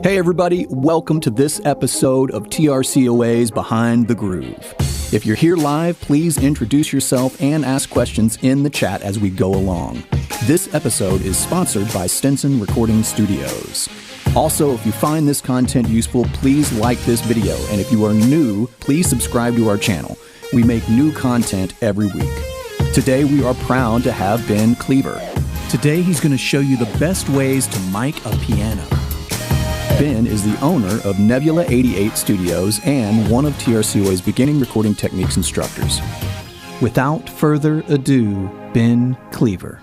Hey everybody, welcome to this episode of TRCOA's Behind the Groove. If you're here live, please introduce yourself and ask questions in the chat as we go along. This episode is sponsored by Stinson Recording Studios. Also, if you find this content useful, please like this video, and if you are new, please subscribe to our channel. We make new content every week. Today we are proud to have Ben Kliever. Today he's going to show you the best ways to mic a piano. Ben is the owner of Nebula 88 Studios and one of TRCOA's beginning recording techniques instructors. Without further ado, Ben Kliever.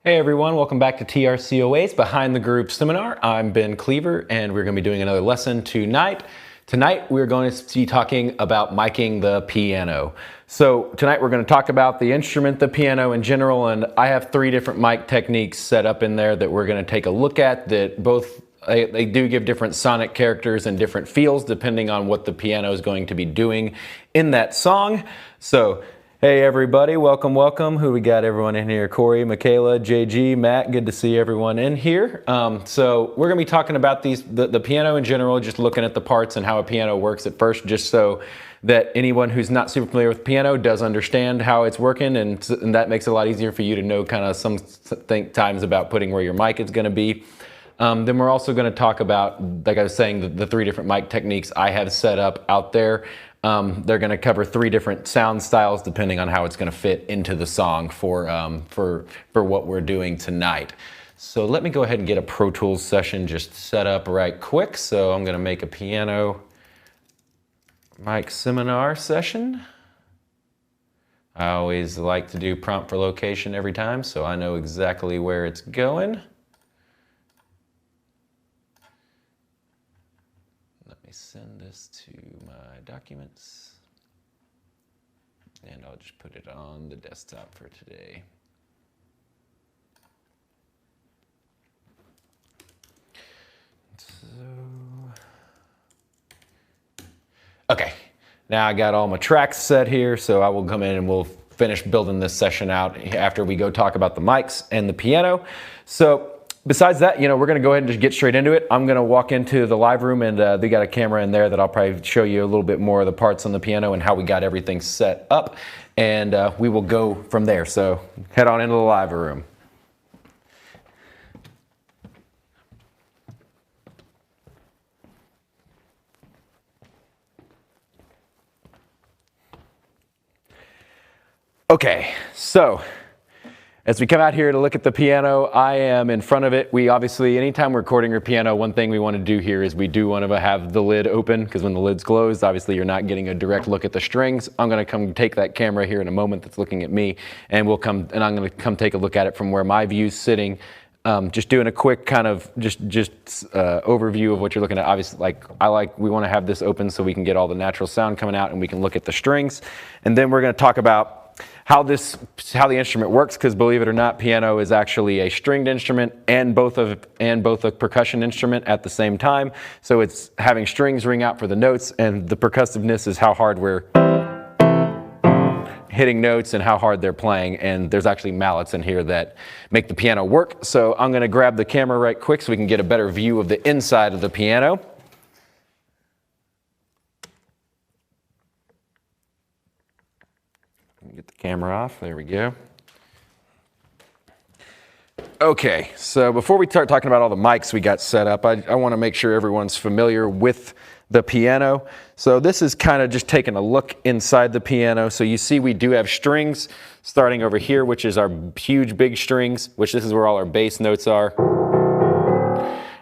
Hey everyone, welcome back to TRCOA's Behind the Groove seminar. I'm Ben Kliever and we're going to be doing another lesson tonight. Tonight we're going to be talking about miking the piano. So tonight we're going to talk about the instrument, the piano in general, and I have 3 different mic techniques set up in there that we're going to take a look at that both they do give different sonic characters and different feels depending on what the piano is going to be doing in that song. So hey everybody, welcome, welcome. Who we got everyone in here? Corey, Michaela, JG, Matt, good to see everyone in here. So we're gonna be talking about the piano in general, just looking at the parts and how a piano works at first, just so that anyone who's not super familiar with piano does understand how it's working, and that makes it a lot easier for you to know kind of some times about putting where your mic is gonna be. Then we're also gonna talk about, like I was saying, the 3 different mic techniques I have set up out there. They're going to cover 3 different sound styles depending on how it's going to fit into the song for what we're doing tonight. So let me go ahead and get a Pro Tools session just set up right quick. So I'm going to make a piano mic seminar session. I always like to do prompt for location every time, so I know exactly where it's going. Send this to my documents and I'll just put it on the desktop for today. Okay, now I got all my tracks set here, so I will come in and we'll finish building this session out after we go talk about the mics and the piano. So besides that, we're going to go ahead and just get straight into it. I'm going to walk into the live room and they got a camera in there that I'll probably show you a little bit more of the parts on the piano and how we got everything set up. And we will go from there. So head on into the live room. Okay, so as we come out here to look at the piano, I am in front of it. We obviously, anytime we're recording your piano, one thing we want to do here is we do want to have the lid open, because when the lid's closed, obviously you're not getting a direct look at the strings. I'm going to come take that camera here in a moment that's looking at me, and I'm going to come take a look at it from where my view's sitting. Just doing a quick kind of overview of what you're looking at. Obviously, we want to have this open so we can get all the natural sound coming out and we can look at the strings. And then we're going to talk about how the instrument works, because believe it or not, piano is actually a stringed instrument and both a percussion instrument at the same time. So it's having strings ring out for the notes, and the percussiveness is how hard we're hitting notes and how hard they're playing. And there's actually mallets in here that make the piano work. So I'm going to grab the camera right quick so we can get a better view of the inside of the piano. Get the camera off. There we go. Okay, so before we start talking about all the mics we got set up, I want to make sure everyone's familiar with the piano. So this is kind of just taking a look inside the piano. So you see we do have strings starting over here, which is our huge big strings, which this is where all our bass notes are.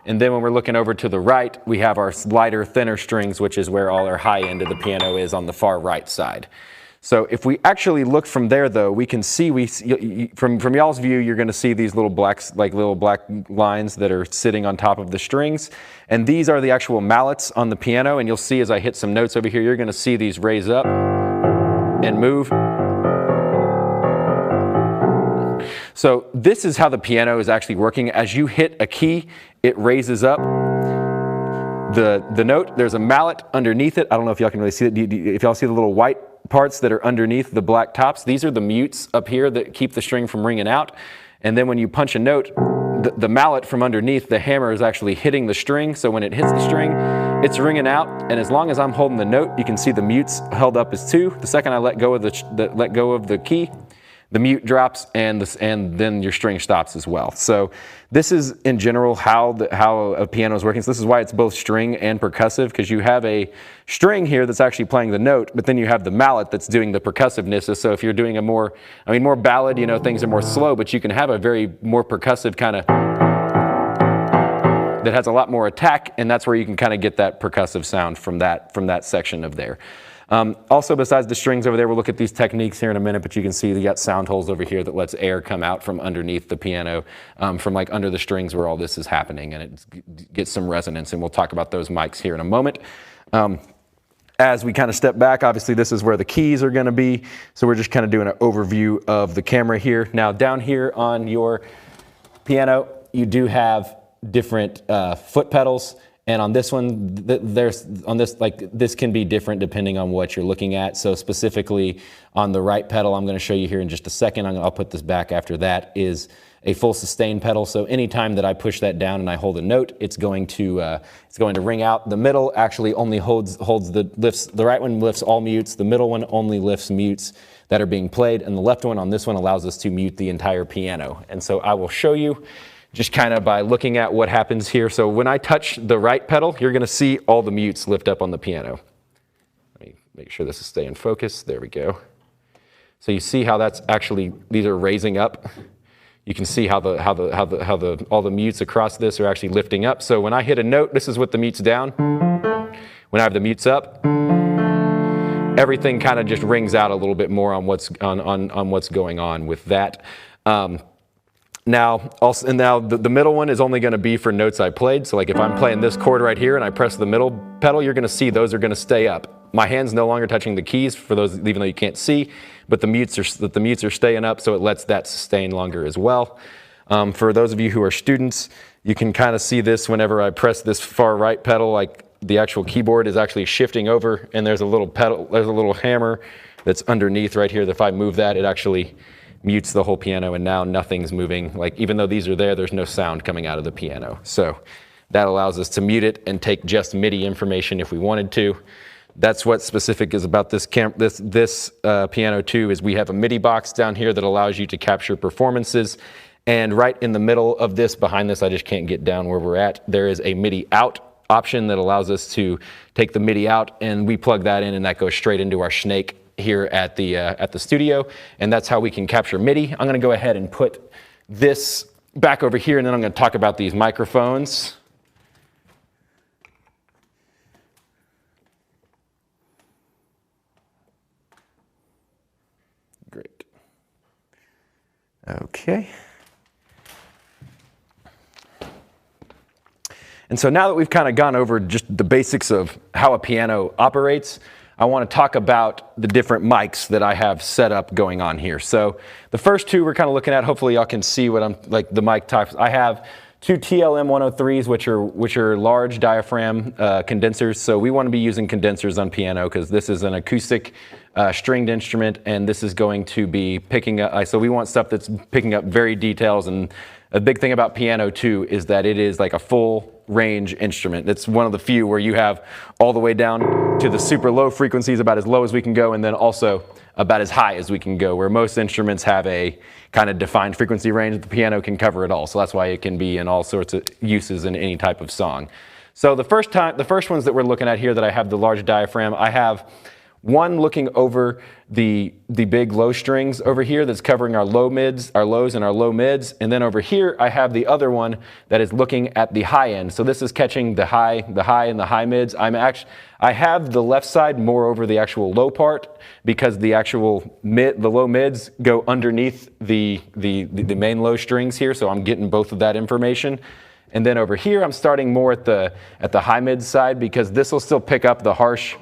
And then when we're looking over to the right, we have our lighter, thinner strings, which is where all our high end of the piano is on the far right side. So if we actually look from there, though, we can see, from y'all's view, you're going to see these little black lines that are sitting on top of the strings. And these are the actual mallets on the piano. And you'll see as I hit some notes over here, you're going to see these raise up and move. So this is how the piano is actually working. As you hit a key, it raises up the note. There's a mallet underneath it. I don't know if y'all can really see it. If y'all see the little white parts that are underneath the black tops, these are the mutes up here that keep the string from ringing out. And then when you punch a note, the mallet from underneath, the hammer is actually hitting the string. So when it hits the string, it's ringing out. And as long as I'm holding the note, you can see the mutes held up as 2. The second I let go of the key, the mute drops, and then your string stops as well. So this is in general how a piano is working. So this is why it's both string and percussive, because you have a string here that's actually playing the note, but then you have the mallet that's doing the percussiveness. So if you're doing a more ballad, things are more slow, but you can have a very more percussive kind of that has a lot more attack, and that's where you can kind of get that percussive sound from that section of there. Also, besides the strings over there, we'll look at these techniques here in a minute, but you can see you got sound holes over here that lets air come out from underneath the piano, from like under the strings where all this is happening, and it gets some resonance, and we'll talk about those mics here in a moment. As we kind of step back, obviously this is where the keys are going to be, so we're just kind of doing an overview of the camera here. Now down here on your piano, you do have different foot pedals. And on this one, this can be different depending on what you're looking at. So specifically on the right pedal, I'm going to show you here in just a second. I'll put this back after that, is a full sustain pedal. So anytime that I push that down and I hold a note, it's going to ring out. The middle actually only the right one lifts all mutes. The middle one only lifts mutes that are being played, and the left one on this one allows us to mute the entire piano. And so I will show you just kind of by looking at what happens here. So when I touch the right pedal, you're going to see all the mutes lift up on the piano. Let me make sure this is staying focused. There we go. So you see how that's actually, these are raising up. You can see how all the mutes across this are actually lifting up. So when I hit a note, this is what the mutes down. When I have the mutes up, everything kind of just rings out a little bit more on what's going on with that. Now the middle one is only going to be for notes I played. So like if I'm playing this chord right here and I press the middle pedal, you're going to see those are going to stay up. My hand's no longer touching the keys for those, even though you can't see, but the mutes are staying up, so it lets that sustain longer as well. For those of you who are students, you can kind of see this whenever I press this far right pedal, like the actual keyboard is actually shifting over, and there's a little hammer that's underneath right here. That if I move that, it actually mutes the whole piano, and now nothing's moving. Like even though these are there, there's no sound coming out of the piano. So that allows us to mute it and take just MIDI information if we wanted to. That's what specific is about this piano too, is we have a MIDI box down here that allows you to capture performances. And right in the middle of this, behind this, I just can't get down where we're at, there is a MIDI out option that allows us to take the MIDI out, and we plug that in, and that goes straight into our snake here at the studio, and that's how we can capture MIDI. I'm going to go ahead and put this back over here, and then I'm going to talk about these microphones. Great. Okay. And so now that we've kind of gone over just the basics of how a piano operates, I want to talk about the different mics that I have set up going on here. So the first two we're kind of looking at, hopefully y'all can see what I'm, like the mic types. I have two TLM 103s, which are large diaphragm condensers. So we want to be using condensers on piano because this is an acoustic stringed instrument, and this is going to be picking up, so we want stuff that's picking up very details. And a big thing about piano too is that it is like a full range instrument. It's one of the few where you have all the way down to the super low frequencies, about as low as we can go, and then also about as high as we can go, where most instruments have a kind of defined frequency range. The piano can cover it all, so that's why it can be in all sorts of uses in any type of song. So the first ones that we're looking at here that I have the large diaphragm, I have one looking over the big low strings over here that's covering our low mids, our lows and our low mids, and then over here I have the other one that is looking at the high end. So this is catching the high and the high mids. I have the left side more over the actual low part because the low mids go underneath the main low strings here, so I'm getting both of that information. And then over here I'm starting more at the high mid side because this will still pick up the harsh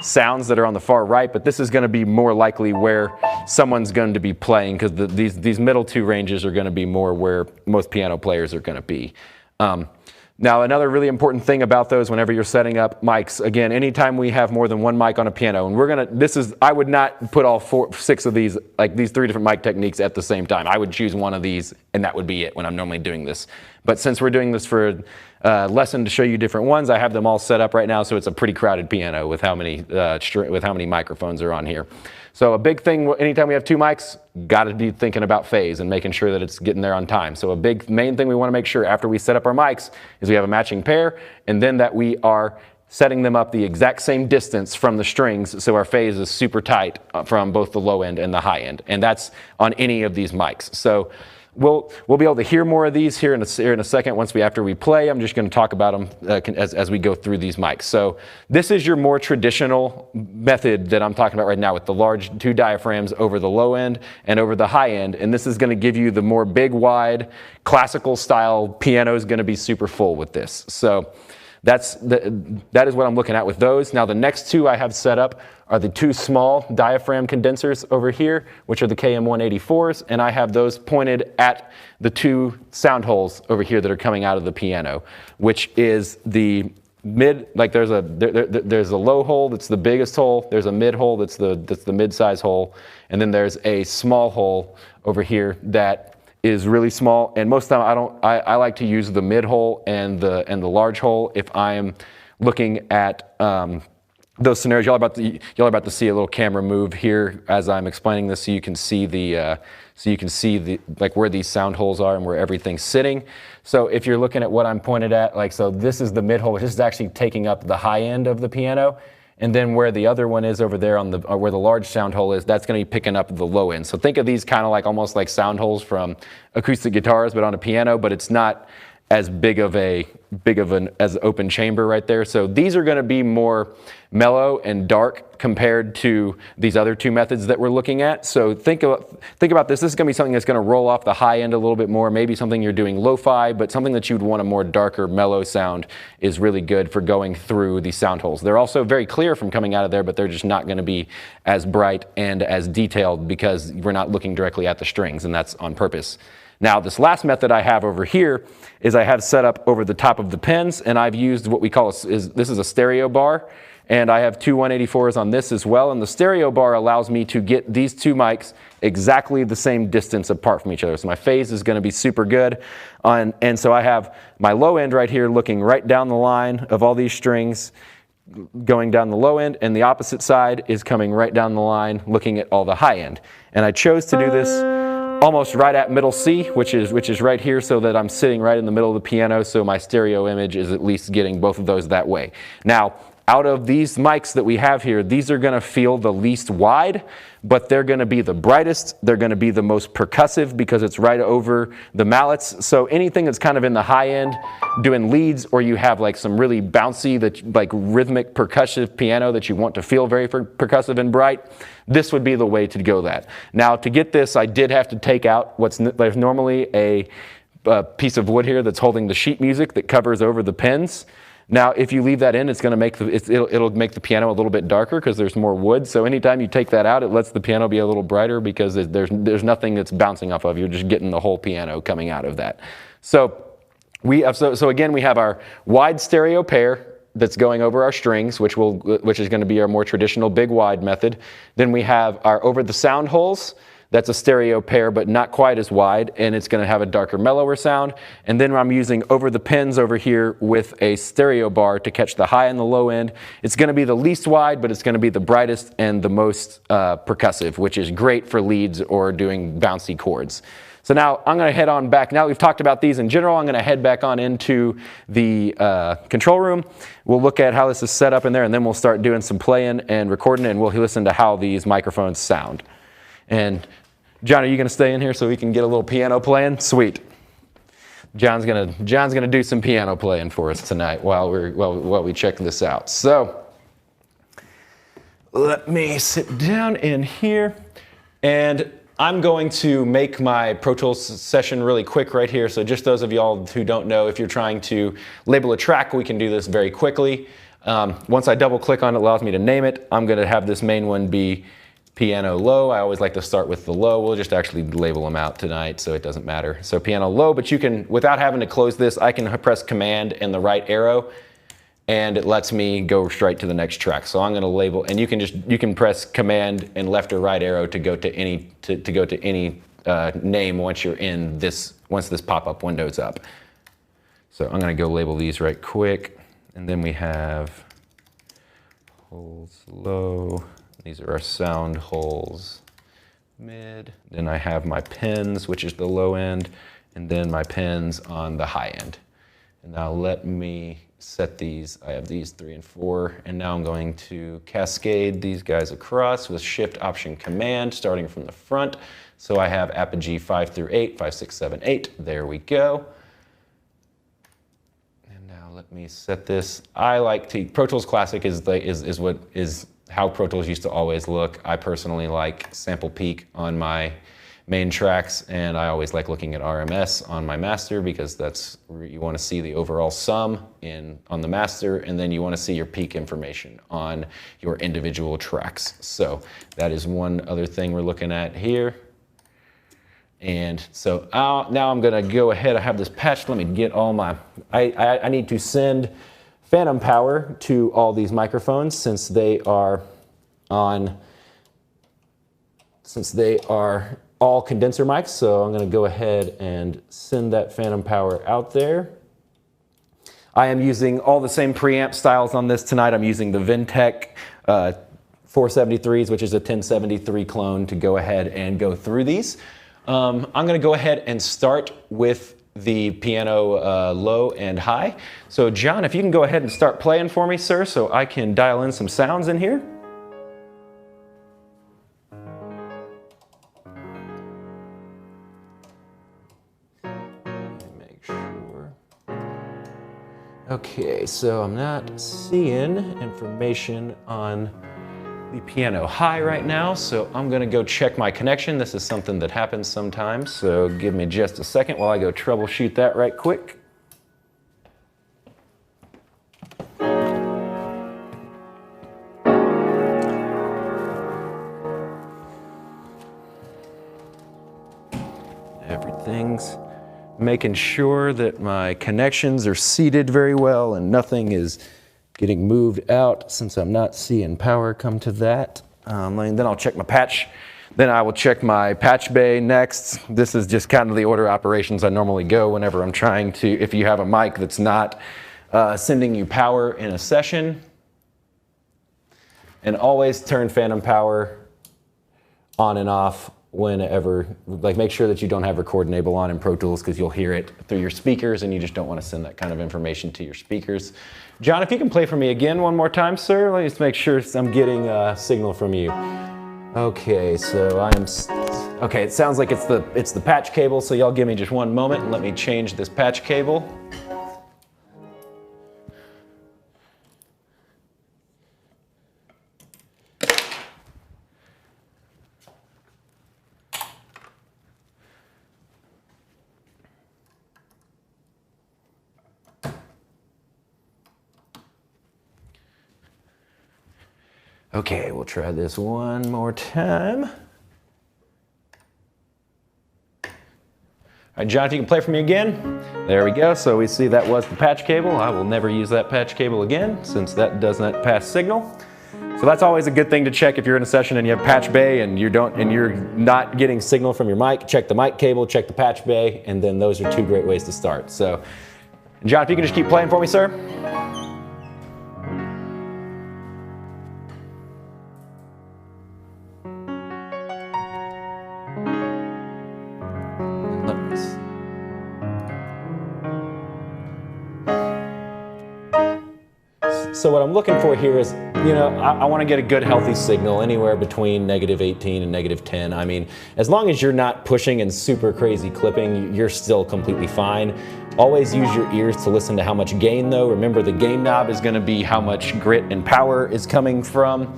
sounds that are on the far right, but this is going to be more likely where someone's going to be playing, because these middle two ranges are going to be more where most piano players are going to be. Now, another really important thing about those whenever you're setting up mics, again, anytime we have more than one mic on a piano, and I would not put all 6 of these, like these 3 different mic techniques at the same time. I would choose one of these, and that would be it when I'm normally doing this. But since we're doing this for a lesson to show you different ones, I have them all set up right now, so it's a pretty crowded piano with how many microphones are on here. So a big thing, anytime we have 2 mics, got to be thinking about phase and making sure that it's getting there on time. So a big main thing we want to make sure after we set up our mics is we have a matching pair, and then that we are setting them up the exact same distance from the strings so our phase is super tight from both the low end and the high end. And that's on any of these mics. So we'll be able to hear more of these here in a second after we play. I'm just going to talk about them as we go through these mics. So this is your more traditional method that I'm talking about right now with the large 2 diaphragms over the low end and over the high end. And this is going to give you the more big, wide, classical style piano is going to be super full with this. So that is what I'm looking at with those. Now the next 2 I have set up are the 2 small diaphragm condensers over here, which are the KM184s, and I have those pointed at the 2 sound holes over here that are coming out of the piano, which is the mid, like there's a low hole that's the biggest hole, there's a mid hole that's the mid-size hole, and then there's a small hole over here that is really small. And most of the time I like to use the mid hole and the large hole if I'm looking at those scenarios. Y'all are about to see a little camera move here as I'm explaining this, so you can see like where these sound holes are and where everything's sitting. So if you're looking at what I'm pointed at, like, so this is the mid hole, which is actually taking up the high end of the piano. And then where the other one is over there where the large sound hole is, that's going to be picking up the low end. So think of these kind of like almost like sound holes from acoustic guitars, but on a piano, but it's not as big of an open chamber right there. So these are going to be more mellow and dark compared to these other 2 methods that we're looking at. So think about this. This is going to be something that's going to roll off the high end a little bit more, maybe something you're doing lo-fi, but something that you'd want a more darker, mellow sound is really good for going through these sound holes. They're also very clear from coming out of there, but they're just not going to be as bright and as detailed because we're not looking directly at the strings, and that's on purpose. Now, this last method I have over here is I have set up over the top of the pins, and I've used what we call this is a stereo bar, and I have 2 184s on this as well. And the stereo bar allows me to get these 2 mics exactly the same distance apart from each other. So my phase is going to be super good. And so I have my low end right here looking right down the line of all these strings going down the low end, and the opposite side is coming right down the line looking at all the high end. And I chose to do this almost right at middle C, which is right here, so that I'm sitting right in the middle of the piano, so my stereo image is at least getting both of those that way. Now, out of these mics that we have here, these are going to feel the least wide, but they're going to be the brightest. They're going to be the most percussive because it's right over the mallets. So anything that's kind of in the high end doing leads, or you have like some really bouncy, like rhythmic percussive piano that you want to feel very percussive and bright, this would be the way to go that. Now, to get this, I did have to take out there's normally a piece of wood here that's holding the sheet music that covers over the pins. Now, if you leave that in, it's going to make it'll make the piano a little bit darker because there's more wood. So anytime you take that out, it lets the piano be a little brighter because there's nothing that's bouncing off of. You're just getting the whole piano coming out of that. So again, we have our wide stereo pair that's going over our strings, which is going to be our more traditional big wide method. Then we have our over the sound holes. That's a stereo pair, but not quite as wide, and it's going to have a darker, mellower sound. And then I'm using over the pins over here with a stereo bar to catch the high and the low end. It's going to be the least wide, but it's going to be the brightest and the most percussive, which is great for leads or doing bouncy chords. So now I'm going to head on back. Now that we've talked about these in general, I'm going to head back on into the control room. We'll look at how this is set up in there, and then we'll start doing some playing and recording, and we'll listen to how these microphones sound. And John, are you going to stay in here so we can get a little piano playing? Sweet. John's gonna do some piano playing for us tonight while we check this out. So let me sit down in here, and I'm going to make my Pro Tools session really quick right here. So just those of y'all who don't know, if you're trying to label a track, we can do this very quickly. Once I double click on it, it allows me to name it. I'm going to have this main one be piano low. I always like to start with the low. We'll just actually label them out tonight so it doesn't matter. So piano low, but you can, without having to close this, I can press Command and the right arrow, and it lets me go straight to the next track. So I'm going to label, and you can press Command and left or right arrow to go to any name once you're in this, once this pop-up window's up. So I'm going to go label these right quick, and then we have holes low. These are our sound holes mid. Then I have my pins, which is the low end, and then my pins on the high end. And now let me set these. I have these 3 and 4, and now I'm going to cascade these guys across with Shift Option Command, starting from the front. So I have apogee 5 through 8, 5, 6, 7, 8. There we go. And now let me set this. I like to, Pro Tools Classic is how Pro Tools used to always look. I personally like sample peak on my main tracks, and I always like looking at RMS on my master, because that's where you want to see the overall sum on the master, and then you want to see your peak information on your individual tracks. So that is one other thing we're looking at here. And so now I'm going to go ahead. I have this patch. Let me get all my, I need to send phantom power to all these microphones since they are all condenser mics. So I'm going to go ahead and send that phantom power out there. I am using all the same preamp styles on this tonight. I'm using the Vintech 473s, which is a 1073 clone, to go ahead and go through these. I'm going to go ahead and start with the piano low and high. So John, if you can go ahead and start playing for me, sir, so I can dial in some sounds in here. Make sure. Okay, so I'm not seeing information on the piano high right now, so I'm gonna go check my connection. This is something that happens sometimes, so give me just a second while I go troubleshoot that right quick. Everything's making sure that my connections are seated very well and nothing is getting moved out, since I'm not seeing power come to that. And then I'll check my patch. Then I will check my patch bay next. This is just kind of the order of operations I normally go whenever I'm trying to, if you have a mic that's not sending you power in a session. And always turn phantom power on and off whenever, like make sure that you don't have record enable on in Pro Tools, because you'll hear it through your speakers and you just don't want to send that kind of information to your speakers. John, if you can play for me again one more time, sir. Let me just make sure I'm getting a signal from you. Okay, so okay, it sounds like it's the patch cable, so y'all give me just one moment and let me change this patch cable. Okay, we'll try this one more time. All right, John, if you can play for me again. There we go. So we see that was the patch cable. I will never use that patch cable again, since that does not pass signal. So that's always a good thing to check if you're in a session and you have patch bay and you're not getting signal from your mic. Check the mic cable, check the patch bay, and then those are two great ways to start. So, John, if you can just keep playing for me, sir. So what I'm looking for here is, I want to get a good healthy signal anywhere between -18 and -10. I mean, as long as you're not pushing and super crazy clipping, you're still completely fine. Always use your ears to listen to how much gain though. Remember, the gain knob is going to be how much grit and power is coming from,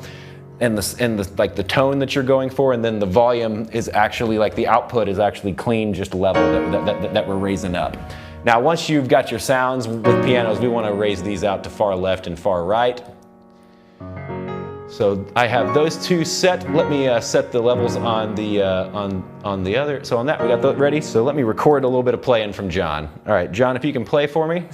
and the tone that you're going for, and then the volume is actually, like, the output is actually clean, just level that we're raising up. Now, once you've got your sounds with pianos, we want to raise these out to far left and far right. So I have those two set. Let me set the levels on the other. So on that, we got that ready. So let me record a little bit of playing from John. All right, John, if you can play for me.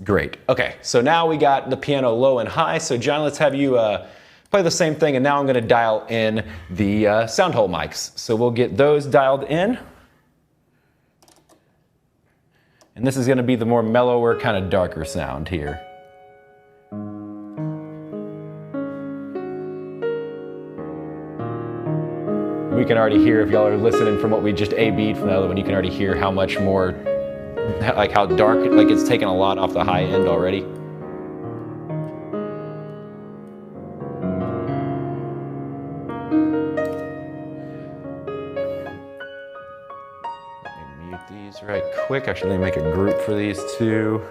Great. Okay, so now we got the piano low and high. So John, let's have you play the same thing, and now I'm going to dial in the sound hole mics. So we'll get those dialed in. And this is going to be the more mellower, kind of darker sound here. We can already hear, if y'all are listening from what we just A-B'd from the other one, you can already hear how much more, like how dark, like it's taken a lot off the high end already. Let me mute these right quick. Actually, let me make a group for these two.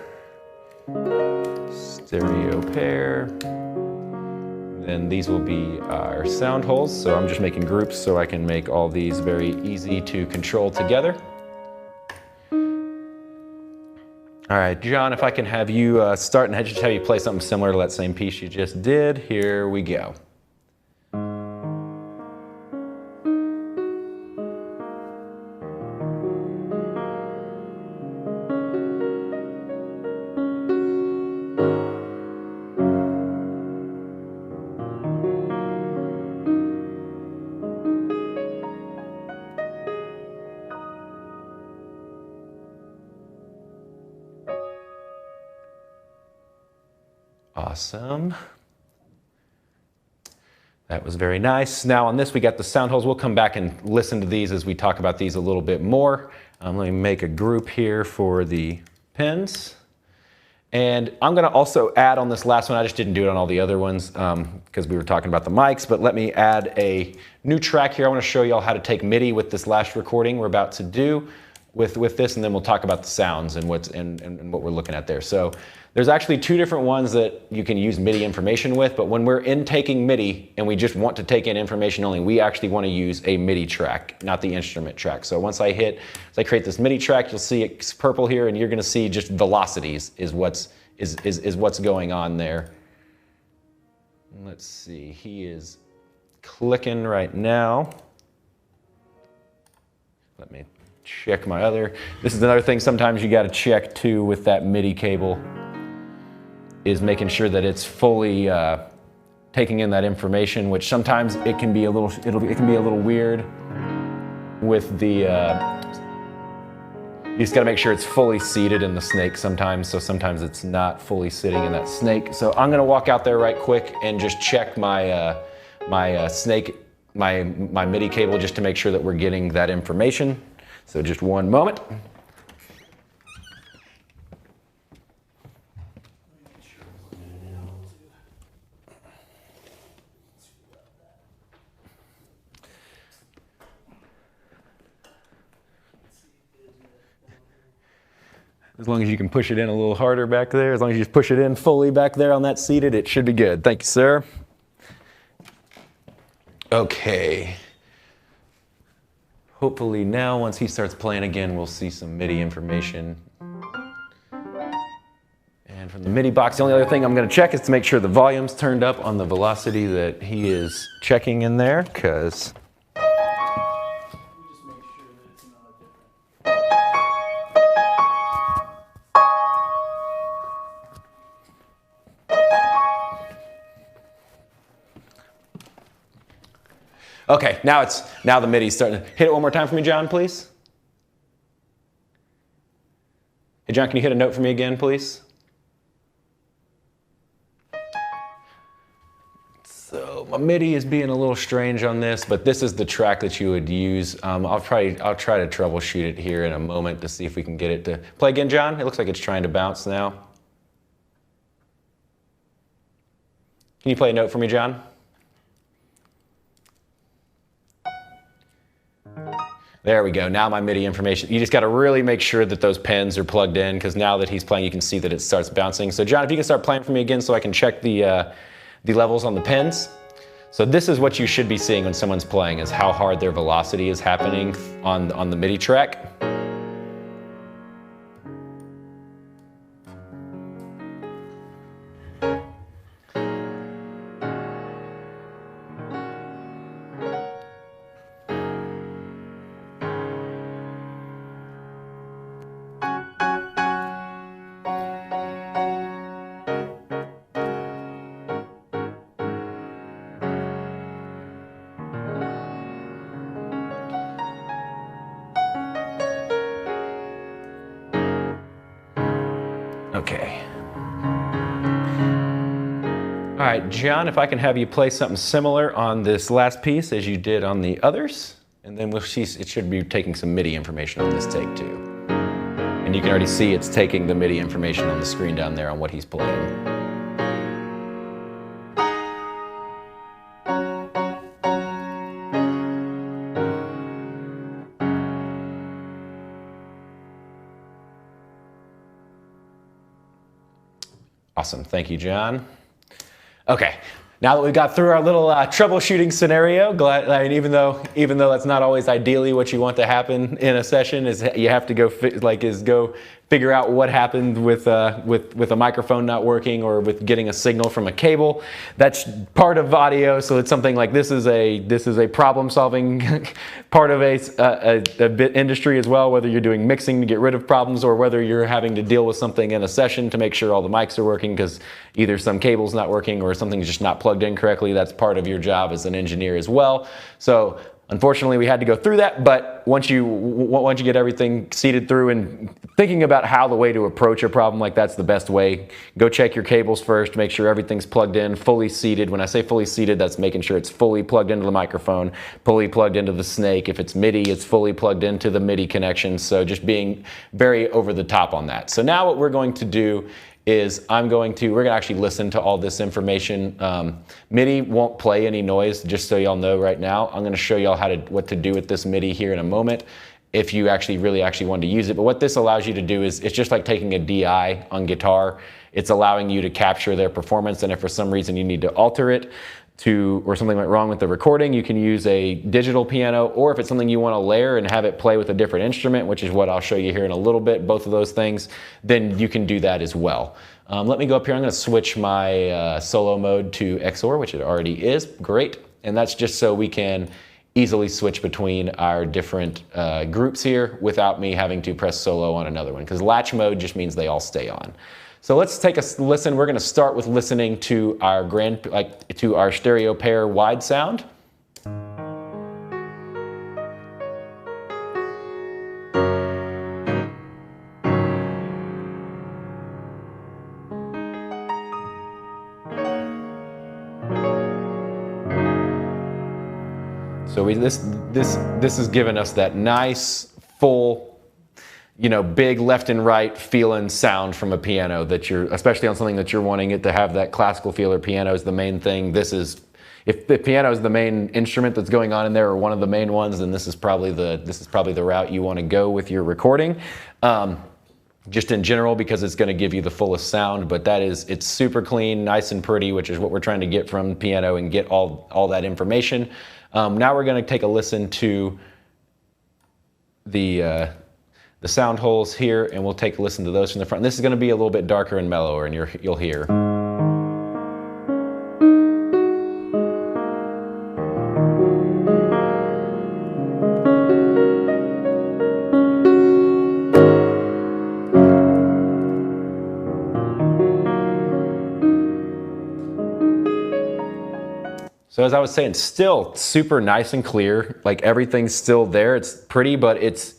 Stereo pair. Then these will be our sound holes. So I'm just making groups so I can make all these very easy to control together. All right, John, if I can have you start and just have you play something similar to that same piece you just did. Here we go. Awesome. That was very nice. Now on this, we got the sound holes. We'll come back and listen to these as we talk about these a little bit more. Let me make a group here for the pins. And I'm going to also add on this last one. I just didn't do it on all the other ones because we were talking about the mics, but let me add a new track here. I want to show you all how to take MIDI with this last recording we're about to do with this, and then we'll talk about the sounds and what we're looking at there. So there's actually two different ones that you can use MIDI information with, but when we're intaking MIDI and we just want to take in information only, we actually want to use a MIDI track, not the instrument track. So once I create this MIDI track, you'll see it's purple here, and you're going to see just velocities is what's going on there. Let's see, he is clicking right now. Let me check my other. This is another thing sometimes you got to check too with that MIDI cable, is making sure that it's fully taking in that information, which sometimes it can be a little weird with the you just got to make sure it's fully seated in the snake sometimes, so sometimes it's not fully sitting in that snake. So I'm going to walk out there right quick and just check my snake, my MIDI cable, just to make sure that we're getting that information. So just one moment. As long as you can push it in a little harder back there, as long as you just push it in fully back there on that seated, it should be good. Thank you, sir. Okay. Hopefully now, once he starts playing again, we'll see some MIDI information. And from the MIDI box, the only other thing I'm going to check is to make sure the volume's turned up on the velocity that he is checking in there, because okay, now the MIDI's starting to hit it one more time for me, John, please. Hey, John, can you hit a note for me again, please? So my MIDI is being a little strange on this, but this is the track that you would use. I'll try to troubleshoot it here in a moment to see if we can get it to play again, John. It looks like it's trying to bounce now. Can you play a note for me, John? There we go. Now my MIDI information. You just got to really make sure that those pins are plugged in, because now that he's playing, you can see that it starts bouncing. So John, if you can start playing for me again so I can check the levels on the pins. So this is what you should be seeing when someone's playing, is how hard their velocity is happening on the MIDI track. Okay. All right, John, if I can have you play something similar on this last piece as you did on the others, and then we'll see, it should be taking some MIDI information on this take too. And you can already see it's taking the MIDI information on the screen down there on what he's playing. Awesome, thank you, John. Okay, now that we've got through our little troubleshooting scenario, even though that's not always ideally what you want to happen in a session, is you have to go figure out what happened with a microphone not working or with getting a signal from a cable. That's part of audio, so it's something like this is a problem-solving part of a bit industry as well, whether you're doing mixing to get rid of problems or whether you're having to deal with something in a session to make sure all the mics are working because either some cable's not working or something's just not plugged in correctly. That's part of your job as an engineer as well. So unfortunately, we had to go through that, but once you get everything seated through and thinking about how the way to approach a problem like that's the best way, go check your cables first, make sure everything's plugged in, fully seated. When I say fully seated, that's making sure it's fully plugged into the microphone, fully plugged into the snake. If it's MIDI, it's fully plugged into the MIDI connection. So just being very over the top on that. So now what we're going to do is we're going to actually listen to all this information. MIDI won't play any noise, just so y'all know right now. I'm gonna show y'all what to do with this MIDI here in a moment if you really want to use it. But what this allows you to do is, it's just like taking a DI on guitar. It's allowing you to capture their performance, and if for some reason you need to alter it, or something went wrong with the recording, you can use a digital piano, or if it's something you want to layer and have it play with a different instrument, which is what I'll show you here in a little bit, both of those things, then you can do that as well. Let me go up here. I'm going to switch my solo mode to XOR, which it already is. Great. And that's just so we can easily switch between our different groups here without me having to press solo on another one, because latch mode just means they all stay on. So let's take a listen. We're going to start with listening to our to our stereo pair wide sound. So this has given us that nice full, big left and right feeling sound from a piano that especially on something that you're wanting it to have that classical feel, or piano is the main thing. If the piano is the main instrument that's going on in there, or one of the main ones, then this is probably the route you want to go with your recording. Just in general, because it's going to give you the fullest sound, but it's super clean, nice and pretty, which is what we're trying to get from the piano and get all that information. Now we're going to take a listen to the sound holes here, and we'll take a listen to those from the front. This is going to be a little bit darker and mellower, and you'll hear. So as I was saying, still super nice and clear, like everything's still there. It's pretty, but it's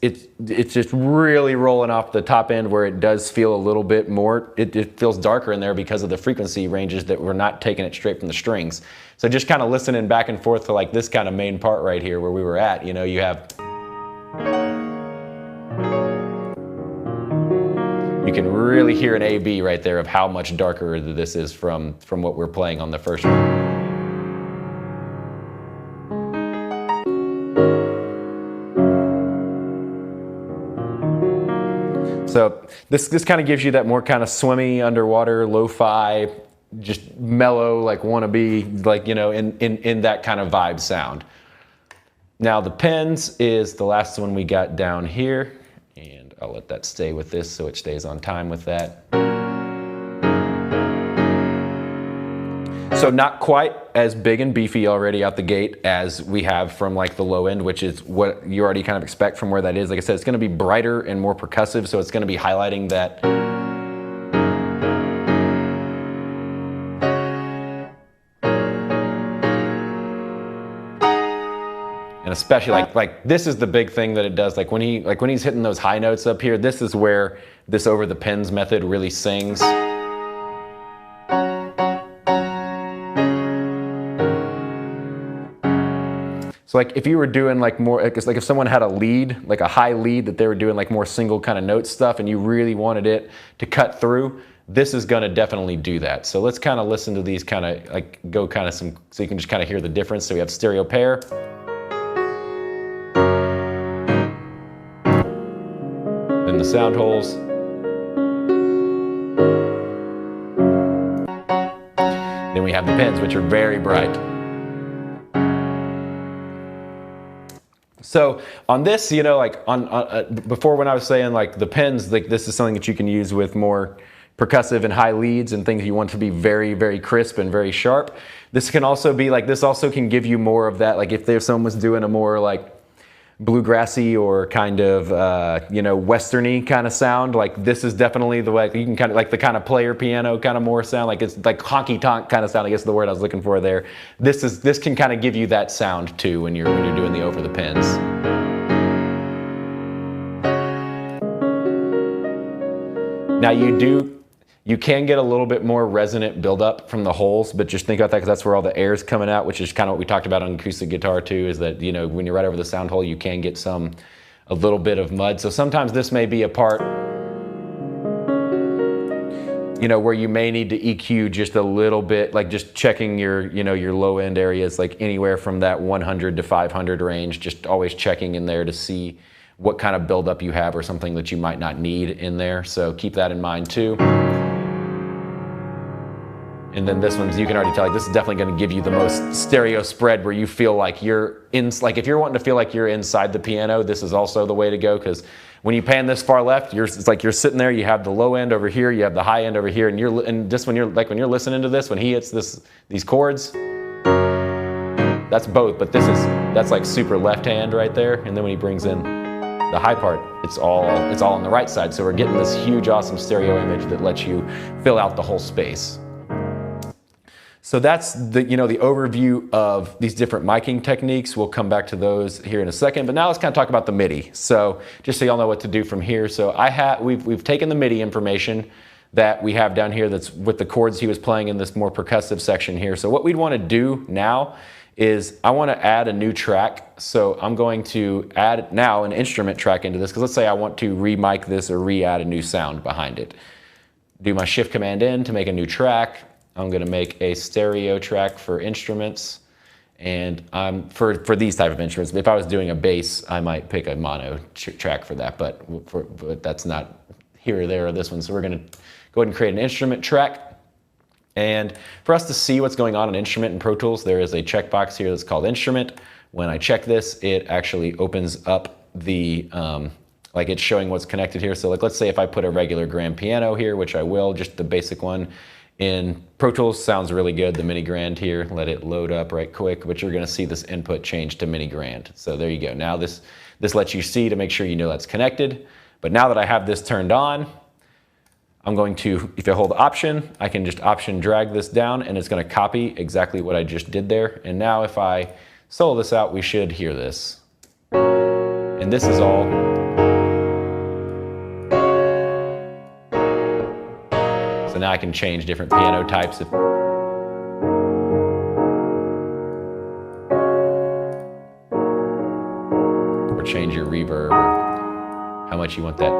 just really rolling off the top end where it does feel a little bit more, it feels darker in there because of the frequency ranges that we're not taking it straight from the strings. So just kind of listening back and forth to like this kind of main part right here where we were at, you can really hear an A-B right there of how much darker this is from what we're playing on the first one. So this kind of gives you that more kind of swimmy, underwater, lo-fi, just mellow, like wanna-be, like, you know, in that kind of vibe sound. Now the pins is the last one we got down here, and I'll let that stay with this so it stays on time with that. So not quite as big and beefy already out the gate as we have from like the low end, which is what you already kind of expect from where that is. Like I said, it's going to be brighter and more percussive, so it's going to be highlighting that. And especially like this is the big thing that it does. Like when he's hitting those high notes up here, this is where this over the pins method really sings. So like if you were doing like more, like if someone had a lead, like a high lead that they were doing like more single kind of note stuff and you really wanted it to cut through, this is gonna definitely do that. So let's kind of listen to these kind of like go kind of some, so you can just kind of hear the difference. So we have stereo pair. Then the sound holes. Then we have the pins, which are very bright. So on this, you know, like before when I was saying like the pins, like this is something that you can use with more percussive and high leads and things you want to be very, very crisp and very sharp. This can also be like, this also can give you more of that, like if there's someone was doing a more like bluegrassy or kind of, you know, westerny kind of sound, like this is definitely the way you can kind of like the kind of player piano kind of more sound, like it's like honky tonk kind of sound, I guess is the word I was looking for there. This can kind of give you that sound too when you're doing the over the pins. Now you can get a little bit more resonant buildup from the holes, but just think about that because that's where all the air is coming out, which is kind of what we talked about on acoustic guitar too, is that, you know, when you're right over the sound hole, you can get a little bit of mud. So sometimes this may be a part, you know, where you may need to EQ just a little bit, like just checking your, you know, your low end areas, like anywhere from that 100 to 500 range, just always checking in there to see what kind of buildup you have or something that you might not need in there. So keep that in mind too. And then this one's, you can already tell, like this is definitely going to give you the most stereo spread where you feel like you're in, like if you're wanting to feel like you're inside the piano, this is also the way to go, because when you pan this far left, it's like you're sitting there, you have the low end over here, you have the high end over here, and just when you're listening to this, when he hits these chords, that's both, but that's like super left hand right there, and then when he brings in the high part, it's all on the right side, so we're getting this huge awesome stereo image that lets you fill out the whole space. So that's the, you know, the overview of these different miking techniques. We'll come back to those here in a second, but now let's kind of talk about the MIDI. So just so y'all know what to do from here. So we've taken the MIDI information that we have down here that's with the chords he was playing in this more percussive section here. So what we'd want to do now is I want to add a new track. So I'm going to add now an instrument track into this, because let's say I want to re-mic this or re-add a new sound behind it. Do my Shift Command N to make a new track. I'm going to make a stereo track for instruments, and for these type of instruments. If I was doing a bass, I might pick a mono track for that, but that's not here or there or this one. So we're going to go ahead and create an instrument track. And for us to see what's going on in instrument in Pro Tools, there is a checkbox here that's called Instrument. When I check this, it actually opens up the, like it's showing what's connected here. So like, let's say if I put a regular grand piano here, which I will, just the basic one, in Pro Tools sounds really good, the mini grand here. Let it load up right quick, but you're gonna see this input change to mini grand. So there you go. Now this lets you see to make sure you know that's connected. But now that I have this turned on, I'm going to, if I hold Option, I can just Option drag this down and it's gonna copy exactly what I just did there. And now if I solo this out, we should hear this. And this is all so now I can change different piano types. Or change your reverb, or how much you want that.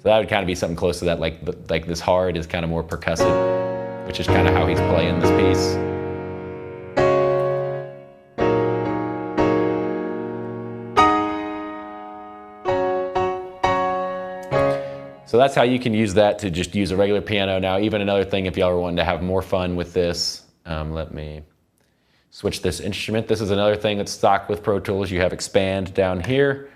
So that would kind of be something close to that, like this hard is kind of more percussive, which is kind of how he's playing this piece. So that's how you can use that to just use a regular piano. Now, even another thing, if y'all are wanting to have more fun with this, let me switch this instrument. This is another thing that's stock with Pro Tools. You have expand down here.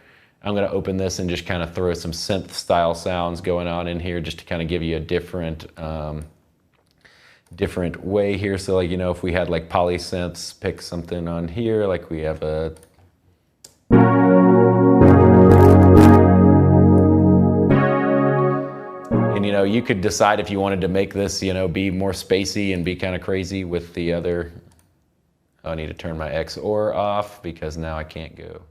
I'm going to open this and just kind of throw some synth style sounds going on in here just to kind of give you a different different way here. So like, you know, if we had like polysynths, pick something on here, like we have a and you know, you could decide if you wanted to make this, you know, be more spacey and be kind of crazy with the other. I need to turn my XOR off because now I can't go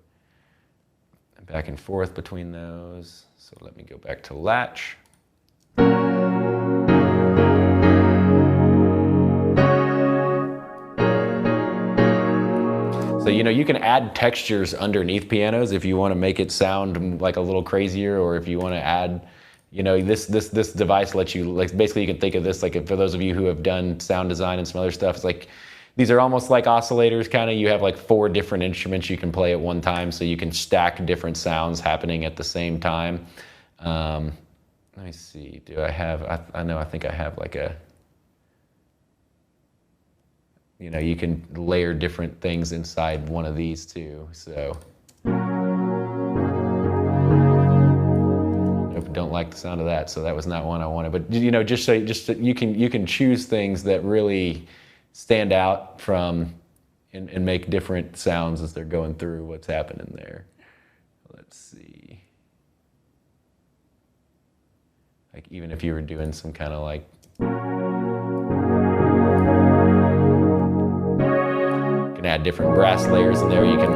back and forth between those. So let me go back to latch. So, you know, you can add textures underneath pianos if you want to make it sound like a little crazier, or if you want to add, you know, this device lets you, like, basically you can think of this, like, for those of you who have done sound design and some other stuff, it's like, these are almost like oscillators, kind of. You have like 4 different instruments you can play at one time, so you can stack different sounds happening at the same time. Let me see, do I have, I think I have like a, you know, you can layer different things inside one of these too, so. Nope, don't like the sound of that, so that was not one I wanted. But, you know, just so you can choose things that really stand out from and make different sounds as they're going through what's happening there. Let's see. Like even if you were doing some kind of like, you can add different brass layers in there. You can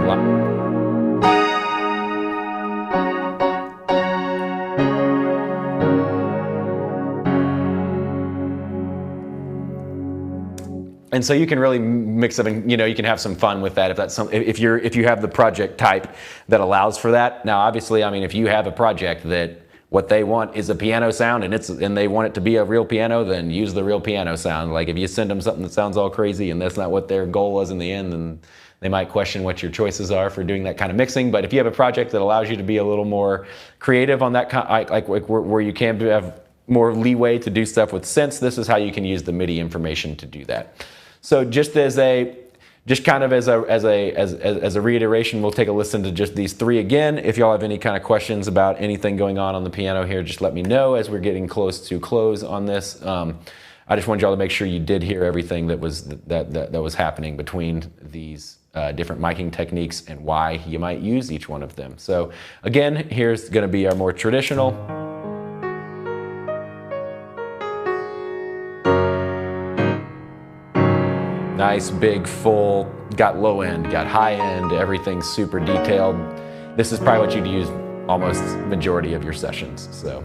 and so you can really mix up, and you know, you can have some fun with that if that's some, if you have the project type that allows for that. Now, obviously, I mean, if you have a project that what they want is a piano sound and they want it to be a real piano, then use the real piano sound. Like if you send them something that sounds all crazy and that's not what their goal was in the end, then they might question what your choices are for doing that kind of mixing. But if you have a project that allows you to be a little more creative on that kind, like where you can have more leeway to do stuff with synths, this is how you can use the MIDI information to do that. So just as a reiteration, we'll take a listen to just these 3 again. If y'all have any kind of questions about anything going on the piano here, just let me know as we're getting close to close on this. I just wanted y'all to make sure you did hear everything that was happening between these different miking techniques and why you might use each one of them. So again, here's going to be our more traditional. Nice, big, full, got low end, got high end, everything's super detailed. This is probably what you'd use almost majority of your sessions, so.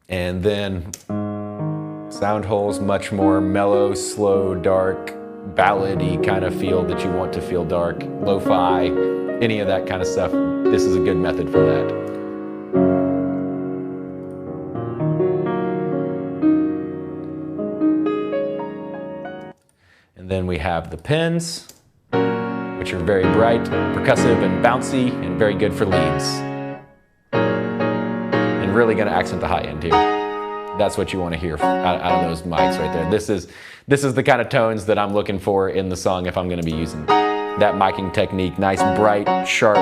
And then sound holes, much more mellow, slow, dark, ballad-y kind of feel that you want to feel dark, lo-fi, any of that kind of stuff. This is a good method for that. Then we have the pins, which are very bright, percussive, and bouncy, and very good for leads. And really going to accent the high end here. That's what you want to hear out of those mics right there. This is the kind of tones that I'm looking for in the song if I'm going to be using that miking technique. Nice, bright, sharp,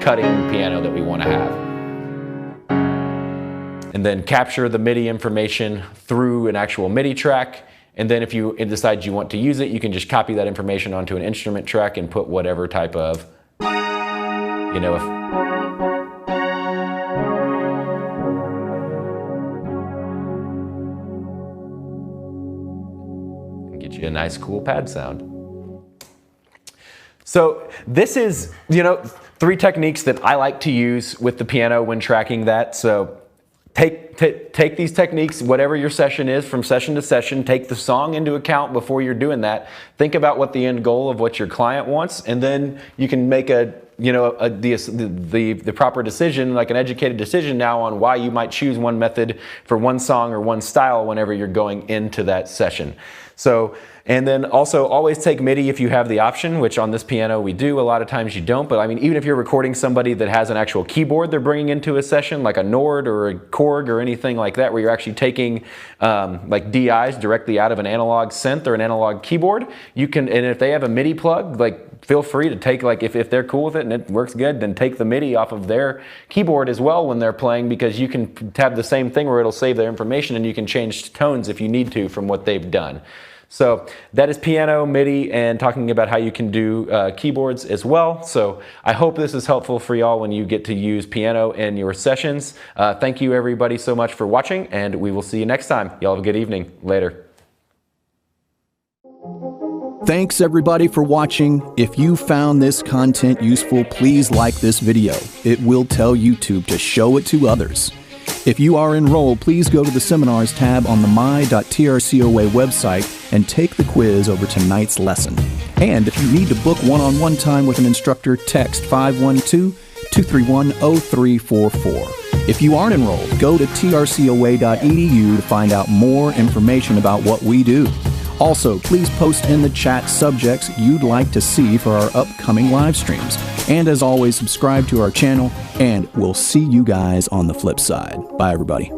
cutting piano that we want to have. And then capture the MIDI information through an actual MIDI track. And then if you decide you want to use it, you can just copy that information onto an instrument track and put whatever type of, you know, and get you a nice cool pad sound. So this is, you know, 3 techniques that I like to use with the piano when tracking that. So take take these techniques, whatever your session is, from session to session, take the song into account before you're doing that. Think about what the end goal of what your client wants, and then you can make the proper decision, like an educated decision now on why you might choose one method for one song or one style whenever you're going into that session. So, and then also always take MIDI if you have the option, which on this piano we do. A lot of times you don't, but I mean, even if you're recording somebody that has an actual keyboard they're bringing into a session, like a Nord or a Korg or anything like that, where you're actually taking like DIs directly out of an analog synth or an analog keyboard, you can, and if they have a MIDI plug, like feel free to take, like if they're cool with it and it works good, then take the MIDI off of their keyboard as well when they're playing, because you can have the same thing where it'll save their information and you can change tones if you need to from what they've done. So that is piano, MIDI, and talking about how you can do keyboards as well. So I hope this is helpful for y'all when you get to use piano in your sessions. Thank you everybody so much for watching, and we will see you next time. Y'all have a good evening. Later. Thanks everybody for watching. If you found this content useful, please like this video. It will tell YouTube to show it to others. If you are enrolled, please go to the Seminars tab on the my.trcoa website and take the quiz over tonight's lesson. And if you need to book one-on-one time with an instructor, text 512-231-0344. If you aren't enrolled, go to trcoa.edu to find out more information about what we do. Also, please post in the chat subjects you'd like to see for our upcoming live streams. And as always, subscribe to our channel, and we'll see you guys on the flip side. Bye, everybody.